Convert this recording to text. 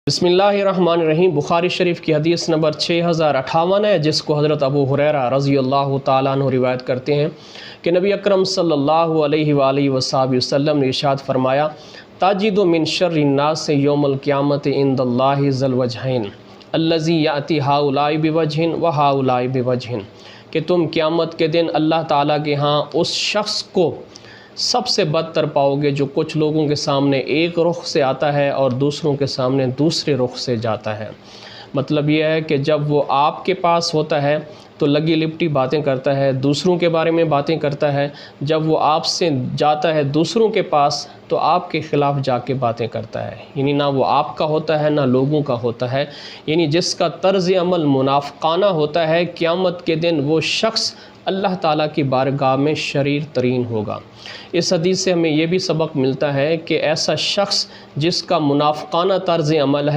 बिस्मिल्लाहिर्रहमानिर्रहीम। बुखारी शरीफ की हदीस नंबर 6058 है, जिसको हज़रत अबू हुरैरा रज़ी अल्लाह ताला अन्हु रिवायत करते हैं कि नबी अकरम सल्लल्लाहु अलैहि वसल्लम ने इरशाद फरमाया, ताजिदु मिन शर्रिन नास यौमल क़ियामत इंदल्लाहि ज़ल वजहैन अल्लज़ी याति हाउलाई बिवजहिन व हाउलाई बिवजहिन, कि तुम क़यामत के दिन अल्लाह ताला के यहाँ उस शख्स को सबसे बदतर पाओगे जो कुछ लोगों के सामने एक रुख से आता है और दूसरों के सामने दूसरे रुख से जाता है। मतलब यह है कि जब वो आपके पास होता है तो लगी लिपटी बातें करता है, दूसरों के बारे में बातें करता है। जब वो आपसे जाता है दूसरों के पास तो आपके ख़िलाफ़ जाके बातें करता है, यानी ना वो आपका होता है ना लोगों का होता है। यानी जिसका तर्ज़ अमल मुनाफ़िकाना होता है, क़यामत के दिन वो शख्स अल्लाह ताला की बारगाह में शरीर तरीन होगा। इस हदीस से हमें यह भी सबक मिलता है कि ऐसा शख्स जिसका मुनाफ़िकाना तर्ज़ अमल है